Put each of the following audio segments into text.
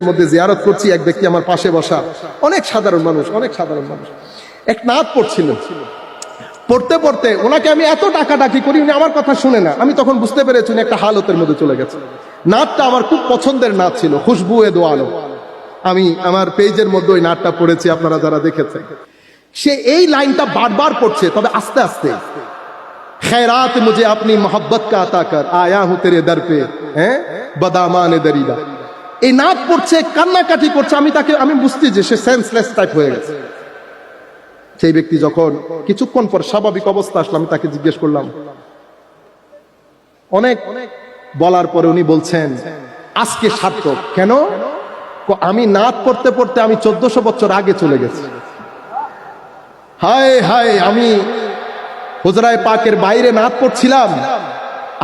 মধ্যে জিয়ারত করছি, এক ব্যক্তি আমার পাশে বসা, অনেক সাধারণ মানুষ, এক নাত পড়ছিলেন। পড়তে পড়তে ওনাকে আমি এত ডাকাডাকি করি, উনি আমার কথা শুনে না। আমি তখন বুঝতে পেরেছি উনি একটা হালতের মধ্যে চলে গেছে। নাতটা আমার খুব পছন্দের নাত ছিল, খুশবু এ দো আলো। আমি আমার পেজের মধ্যে ওই নাতটা পড়েছি, আপনারা যারা দেখেছেন। সে এই লাইনটা বারবার পড়ছে, তবে আস্তে আস্তে। खैरात मुझे अपनी मोहब्बत का अता कर, आया हूं तेरे दर पे, हैं बदामान दरीदा। এই নাত পড়ছে, কান্নাকাটি করছে। আমি বুঝছি যে সে সেন্সলেস টাইপ হয়ে গেছে। সেই ব্যক্তি যখন কিছুক্ষণ পর স্বাভাবিক অবস্থা আসলো, আমি তাকে জিজ্ঞেস করলাম, অনেক বলার পরে উনি বলছেন আজকে সার্থক। কেন? আমি নাত পড়তে পড়তে আমি 1400 বছর আগে চলে গেছি। হায় হায়, আমি হুজরায়ে পাকের বাইরে নাত পড়ছিলাম,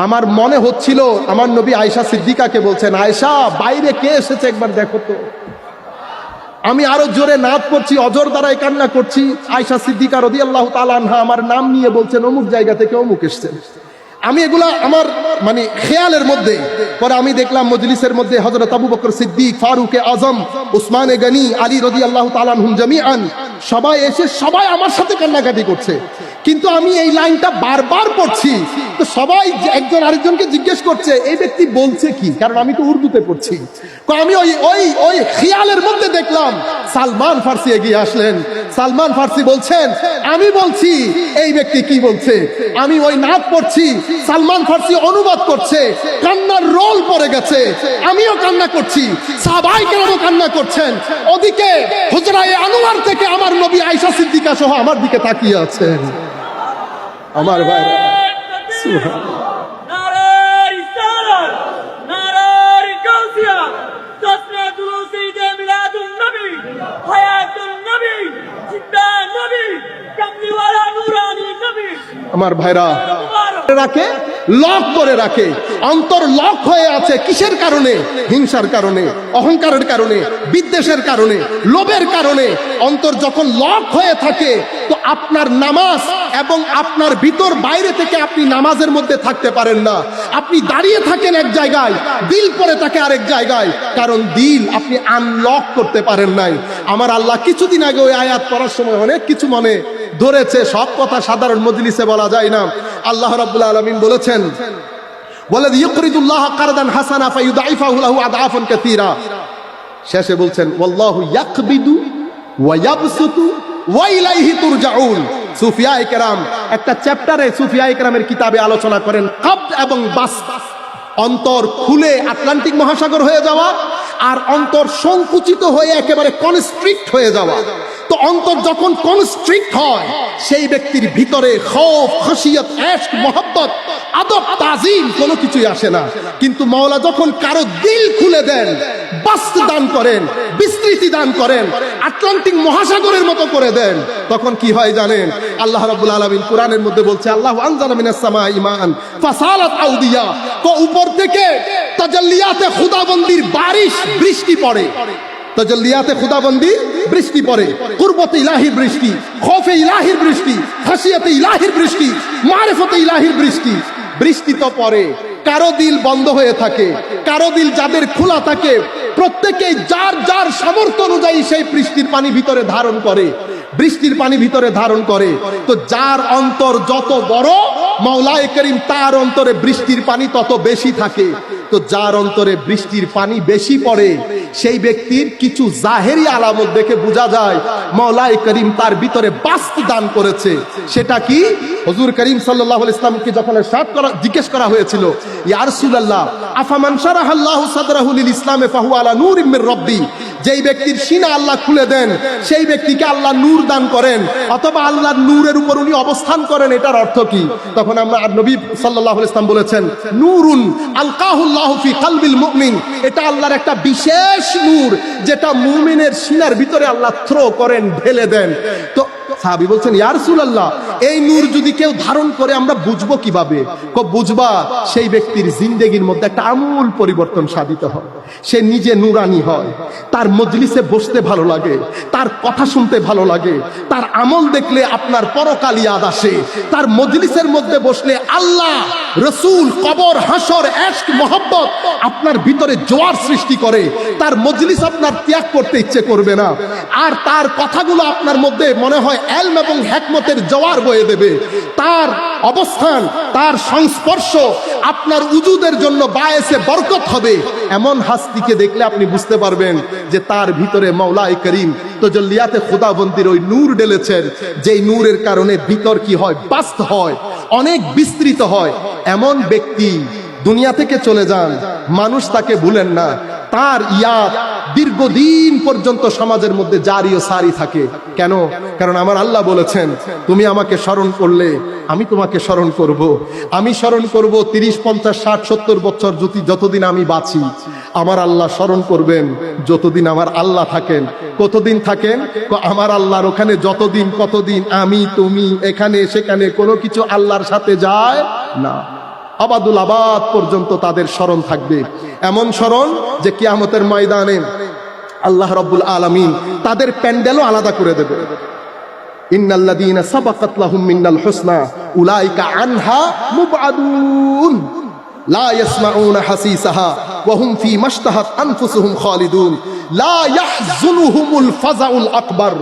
আমার মনে হচ্ছিল আমার নবী আয়েশা সিদ্দিকাকে বলছেন, আয়েশা বাইরে কে এসেছে একবার দেখো তো। আমি আরো জোরে নাত পড়ছি, অজর দ্বারাই কান্না করছি। আয়েশা সিদ্দিকা রাদিয়াল্লাহু তাআলা আনহা আমার নাম নিয়ে বলছেন অমুক জায়গা থেকে অমুক এসেছেন। আমি এগুলা আমার খেয়ালের মধ্যে। পরে আমি দেখলাম মজলিসের মধ্যে হযরত আবু বকর সিদ্দিক, ফারুক আজম, উসমানে গনি, আলী রাদিয়াল্লাহু তাআলা আনহুম জামিআন সবাই এসে সবাই আমার সাথে কান্নাকাটি করছে। কিন্তু আমি এই লাইনটা বারবার পড়ছি, তো সবাই একজন আরেকজনকে জিজ্ঞেস করছে এই ব্যক্তি বলছে কি, কারণ আমি তো উর্দুতে পড়ছি। আমি ওই খেয়ালের মধ্যে দেখলাম সালমান ফার্সি এগিয়ে আসলেন। সালমান ফার্সি বলছেন আমি বলছি এই ব্যক্তি কি বলছে। আমি ওই নাত পড়ছি, সালমান ফার্সি অনুবাদ করছে, কান্নার রোল পড়ে গেছে। আমিও কান্না করছি, সাহাবাই কেরামও কান্না করছেন। ওদিকে হুজরায়ে আনোয়ার থেকে আমার নবী আয়েশা সিদ্দিকা সহ আমার দিকে তাকিয়ে আছেন। আমার ভাই আমার ভাইরা রাখে, লক করে রাখে, অন্তর লক হয়ে আছে। কিসের কারণে? হিংসার কারণে, অহংকারের কারণে, বিদ্বেষের কারণে, লোভের কারণে। অন্তর যখন লক হয়ে থাকে, তো আপনার নামাজ এবং আপনার ভিতর বাইরে থেকে আপনি নামাজের মধ্যে থাকতে পারেন না। আপনি দাঁড়িয়ে থাকেন এক জায়গায়, দিল পড়ে থাকে আরেক জায়গায়, কারণ দিল আপনি আনলক করতে পারেন নাই। আমার আল্লাহ কিছুদিন আগে ওই আয়াত পড়ার সময় অনেক কিছু মনে ধরেছে, সব কথা সাধারণ মজলিসে বলা যায় না। আল্লাহ রাব্বুল আলামিন বলেছেন, ওয়ালাযী ইউকরিদুল্লাহ কারদান হাসানা ফায়ুদাইফাহু লাহু আদআফান কাসীরা। শেষে বলছেন ওয়াল্লাহু ইয়াকবিদু ওয়া ইয়াবসুতু ওয়া ইলাইহি তুরজাউন। সুফিয়ায়ে কেরাম একটা চ্যাপ্টারে সুফিয়ায়ে কেরামের কিতাবে আলোচনা করেন কবদ এবং বাসত, অন্তর খুলে আটলান্টিক মহাসাগর হয়ে যাওয়া আর অন্তর সংকুচিত হয়ে একেবারে কনস্ট্রিক্ট হয়ে যাওয়া। তো অন্তর যখন কনস্ট্রিক্ট হয়, সেই ব্যক্তির ভিতরে খৌফ, খশিয়ত, ইশক, মহব্বত, আদব, তাজিম কোনো কিছুই আসে না। কিন্তু মাওলা যখন কারো দিল খুলে দেন, বাস্ত দান করেন, বিস্তৃতি দান করেন, আটলান্টিক মহাসাগরের মতো করে দেন, তখন কি হয় জানেন? আল্লাহ রাব্বুল আলামিন কোরআনের মধ্যে বলছে, আল্লাহু আনজালা মিনাস সামাই ইমান ফাসালাত আউদিয়া। তো উপর থেকে তাজাল্লিয়াতে খুদাবন্দির বারিশ, বৃষ্টি পড়ে। তাজাল্লিয়াতে খুদাবন্দি বৃষ্টি পড়ে, কুরবতে ইলাহির বৃষ্টি, খৌফে ইলাহির বৃষ্টি, খাশিয়াতে ইলাহির বৃষ্টি, মারিফতে ইলাহির বৃষ্টি। বৃষ্টি তো পড়ে, কারো দিল বন্ধ হয়ে থাকে, কারো দিল যাদের খোলা থাকে, প্রত্যেকেই যার যার সামর্থ্য অনুযায়ী সেই বৃষ্টির পানি ভিতরে ধারণ করে, বৃষ্টির পানি ভিতরে ধারণ করে। তো যার অন্তর যত বড়, মাওলায়ে করিম তার অন্তরে বৃষ্টির পানি তত বেশি থাকে। তো যার অন্তরে বৃষ্টির পানি বেশি পড়ে, সেই ব্যক্তির কিছু জাহেরি আলামত দেখে বোঝা যায় মাওলায়ে করিম তার ভিতরে বাস্ত দান করেছে। সেটা কি? হুজুর করিম সাল্লাল্লাহু আলাইহি ওয়াসাল্লামকে যখন জিজ্ঞেস করা হয়েছিল, ইয়া রাসূলুল্লাহ আফামান শারাহাল্লাহু সাদরাহু লিল ইসলামে ফাহুয়া আলা নূরিম মির রাব্বি। যেই ব্যক্তির সিনা আল্লাহ খুলে দেন, সেই ব্যক্তিকে আল্লাহ নূর দান করেন, অথবা আল্লাহর নূরের উপর উনি অবস্থান করেন। এটার অর্থ কি? তখন আমরা নবী সাল্লাল্লাহু আলাইহি ওয়াসাল্লাম বলেছেন, নূরুন আলকাহুল্লাহু ফি কলবিল মুমিন। এটা আল্লাহর একটা বিশেষ নূর, যেটা মুমিনের সিনার ভিতরে আল্লাহ থ্রো করেন, ঢেলে দেন। তো সাহাবী বলছেন ইয়া রাসূলুল্লাহ, এই নূর যদি কেউ ধারণ করে আমরা বুঝবো কিভাবে? বুঝবা সেই ব্যক্তির জিন্দেগির মধ্যে একটা আমূল পরিবর্তন সাধিত হয়। সে নিজে নূরানি হয়, তার মজলিসে বসতে ভালো লাগে, তার কথা শুনতে ভালো লাগে, তার আমল দেখলে আপনার পরকাল ইয়াদ আসে, তার মজলিসের মধ্যে বসলে আল্লাহ, রসুল, কবর, হাসর, ইশক, মহব্বত আপনার ভিতরে জোয়ার সৃষ্টি করে। তার মজলিস আপনার ত্যাগ করতে ইচ্ছে করবে না, আর তার কথাগুলো আপনার মধ্যে মনে হয় ইলম এবং হিকমতের জোয়ার বয়ে দেবে। তার অবস্থান, তার সংস্পর্শ আপনার উজুদের জন্য বায়েসে বরকত হবে। এমন হাস্তিকে দেখলে আপনি বুঝতে পারবেন যে তার ভিতরে মাওলাই করিম তাজাল্লিয়াতে খুদাবন্দির ওই নূর ঢেলেছেন, যেই নূরের কারণে ভিতর কি হয়, বাস্ত হয়, অনেক বিস্তৃত হয়। এমন ব্যক্তি দুনিয়া থেকে চলে যান, মানুষ তাকে ভুলেন না, তার ইয়াদ দীর্ঘদিন পর্যন্ত সমাজের মধ্যে জারি ও সারি থাকে। কেন? কারণ আমার আল্লাহ বলেছেন, তুমি আমাকে স্মরণ করলে আমি তোমাকে স্মরণ করব। আমি স্মরণ করব 30, 50, 60, 70 বছর যতদিন আমি বাঁচি। আমার আল্লাহ স্মরণ করবেন যতদিন আমার আল্লাহ থাকেন। কতদিন থাকেন? আমার আল্লাহর ওখানে যতদিন, কতদিন আমি তুমি এখানে সেখানে কোনো কিছু আল্লাহর সাথে যায় না। আবাদুল আবাদ পর্যন্ত তাদের স্মরণ থাকবে। এমন স্মরণ যে কিয়ামতের ময়দানে আল্লাহ রাব্বুল আলামিন তাদের প্যান্ডেলও আলাদা করে দেবে। ইন্নাল্লাযীনা সাবাকাত লাহুম মিনাল হুসনা উলাইকা আনহা মুবআদুন লা ইয়াসমাউনা হাসিসাহা ওয়া হুম ফী মাশতাহাত আনফুসুহুম খালিদুন লা ইয়াহযুনুহুমুল ফাযাউল আকবার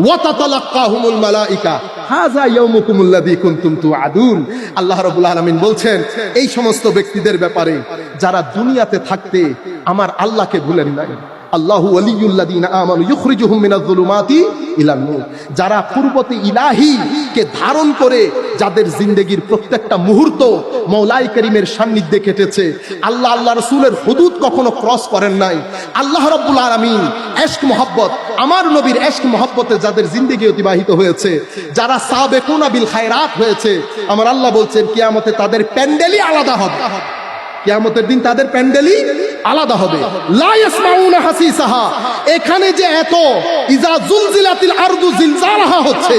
ওয়া তাতালাক্কাহুমুল মালায়েকা হাযা ইয়াউমুকুমুল্লাযী কুনতুম তুআদুন। আল্লাহ রাব্বুল আলামিন বলছেন এই সমস্ত ব্যক্তিদের ব্যাপারে যারা দুনিয়াতে থাকতে আমার আল্লাহকে ভুলেন নাই। আল্লাহু ওয়ালিয়ুল্লাযীনা আমানু ইখরিজুহুম মিনাজ-যুলুমাতি ইলান নূর। যারা কুরবতে ইলাহি কে ধারণ করে যাদের জিন্দেগির প্রত্যেকটা মুহূর্ত মাওলাই করিমের সান্নিধ্যে কেটেছে, আল্লাহ আল্লাহ রাসূলের হুদুদ কখনো ক্রস করেন নাই। আল্লাহ রাব্বুল আলামিন ইশক মহব্বত, আমার নবীর ইশক মহব্বতে যাদের জিন্দেগি অতিবাহিত হয়েছে, যারা সাবেকুনা বিল খায়রাত হয়েছে, আমার আল্লাহ বলছেন কিয়ামতে তাদের প্যান্ডেলই আলাদা হবে। কিয়ামতের দিন তাদের প্যান্ডেলই আলাদা হবে। লা ইয়াসমাউনা হাসিসাহা, এখানে যে এত ইজা জুলজিলাতিল আরদু জিলজালাহা হচ্ছে,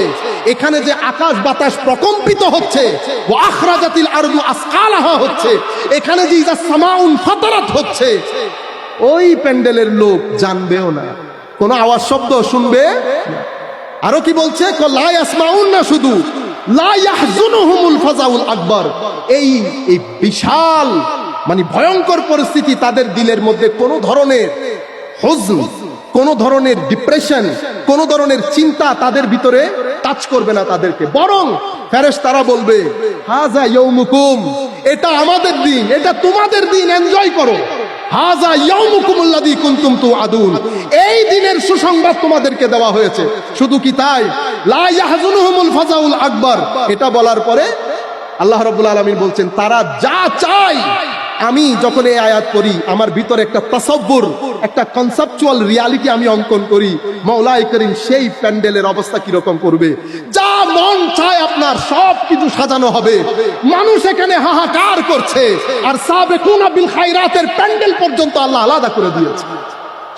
এখানে যে আকাশ বাতাস প্রকম্পিত হচ্ছে, ওয়া আখরাজাতিল আরদু আসকালাহা হচ্ছে, এখানে যে ইজা সামাউন ফাতারাত হচ্ছে, ওই প্যান্ডেলের লোক জানবেও না, কোনো আওয়াজ শব্দ শুনবে না। আরো কি বলছে? লা ইয়াসমাউনা, শুধু লা ইয়াহজুনুহুমুল ফাযাউল আকবার। এই বিশাল মানে ভয়ঙ্কর পরিস্থিতি তাদের দিলের মধ্যে কোনো ধরনের হুজন, কোনো ধরনের ডিপ্রেশন, কোনো ধরনের চিন্তা তাদের ভিতরে টাচ করবে না তাদেরকে, বরং ফেরেশতারা বলবে হাযা ইয়াউমুকুম, এটা আমাদের দিন, এটা তোমাদের দিন, এনজয় করো। হাযা ইয়াউমুকুমুল্লাযী কুনতুম তুআদুন, এই দিনের সুসংবাদ তোমাদেরকে দেওয়া হয়েছে। শুধু কি তাই? লা ইয়াহজুনুহুমুল ফাযাউল আকবার, এটা বলার পরে আল্লাহ রাব্বুল আলামিন বলছেন তারা যা চায়। আমি যখন এই আয়াত পড়ি আমার ভিতরে একটা তাসাব্বুর, একটা কনসেপচুয়াল রিয়ালিটি আমি অঙ্কন করি, মাওলাই করিম সেই প্যান্ডেলের অবস্থা কিরকম করবে। যা মন চায় আপনার সব কিছু সাজানো হবে, মানুষ এখানে হাহাকার করছে, আর সাবেকুনা বিল খায়রাতের প্যান্ডেল পর্যন্ত আল্লাহ আলাদা করে দিয়েছে।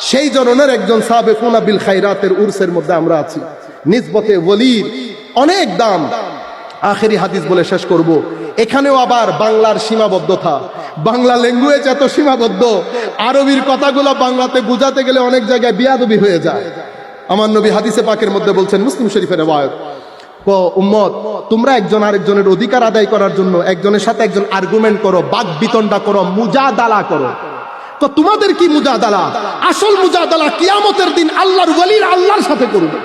সেই ধরনের একজন সাবেকুনা বিল খায়রাতের উরসের মধ্যে আমরা আছি। নিসবতে ওলির অনেক দাম। আখেরি হাদিস বলে শেষ করব। এখানেও আবার বাংলার সীমাবদ্ধতা, বাংলা ল্যাঙ্গুয়েজ এত সীমাবদ্ধ, আরবির কথাগুলো বাংলাতে বোঝাতে গেলে অনেক জায়গায় বিয়াদবি হয়ে যায়। আমার নবী হাদিসে পাকের মধ্যে বলছেন, মুসলিম শরীফের রিওয়ায়াত, উম্মত তোমরা একজন আরেকজনের অধিকার আদায় করার জন্য একজনের সাথে একজন আর্গুমেন্ট করো, বাক বিতণ্ডা করো, মুজাদালা করো। তো তোমাদের কি মুজাদালা? আসল মুজাদালা কিয়ামতের দিন আল্লাহর ওয়ালির আল্লাহর সাথে করবে।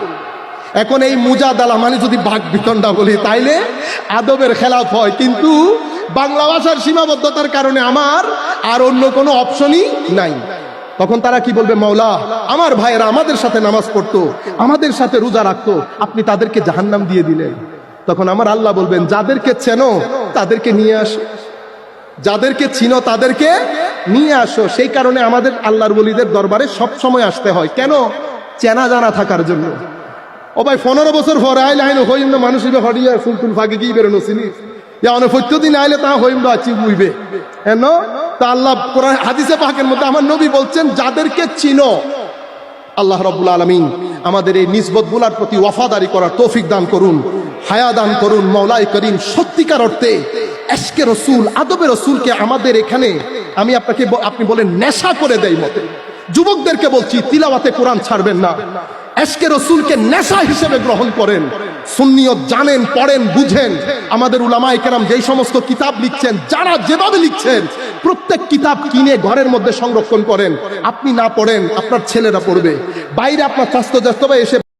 এখন এই মুজাদালা মানে যদি বাক বিতণ্ডা বলি তাইলে আদবের খেলাফ হয়, কিন্তু বাংলা ভাষার সীমাবদ্ধতার কারণে আমার আর অন্য কোনো অপশনই নাই। তখন তারা কি বলবে? মাওলা, আমার ভাইয়েরা আমাদের সাথে নামাজ পড়তো, আমাদের সাথে রোজা রাখতো, আপনি তাদেরকে জাহান্নাম দিয়ে দিলেন। তখন আমার আল্লাহ বলবেন, যাদেরকে চেনো তাদেরকে নিয়ে আসো, যাদেরকে চিনো তাদেরকে নিয়ে আসো। সেই কারণে আমাদের আল্লাহর ওলিদের দরবারে সব সময় আসতে হয়। কেন? চেনা জানা থাকার জন্য। ও ভাই 15 বছর পরে আইলে আইন হইম না, মানুষ হরিয়া ফুলটুল ফাঁকে কি বেরোনো চিনি অনেক প্রত্যেকদিন আইলে তা হইম না আছি বুঝবে হেন। তা আল্লাহ কোরআন হাদিসে পাকের মধ্যে আমার নবী বলছেন, যাদেরকে চিনো আল্লাহ রাব্বুল আলামিন আমাদের এই নিসবতগুলোর প্রতি ওয়াফাদারি করার তৌফিক দান করুন, হায়া দান করুন। মাওলাই করিম সত্যিকার অর্থে এশকে রসুল, আদবে রসুলকে আমাদের এখানে আপনি বলেন নেশা করে দেয় মতে। যুবকদেরকে বলছি, তিলাওয়াতে কোরআন ছাড়বেন না, এশকে রসুলকে নেশা হিসেবে গ্রহণ করেন, সুন্নিয়ত জানেন, পড়েন, বুঝেন। আমাদের উলামায়ে কেরাম যেই সমস্ত কিতাব লিখছেন, যারা যেভাবে লিখছেন, প্রত্যেক কিতাব কিনে ঘরের মধ্যে সংরক্ষণ করেন। আপনি না পড়েন, আপনার ছেলেরা পড়বে। বাইরে আপনার স্বাস্থ্য এসে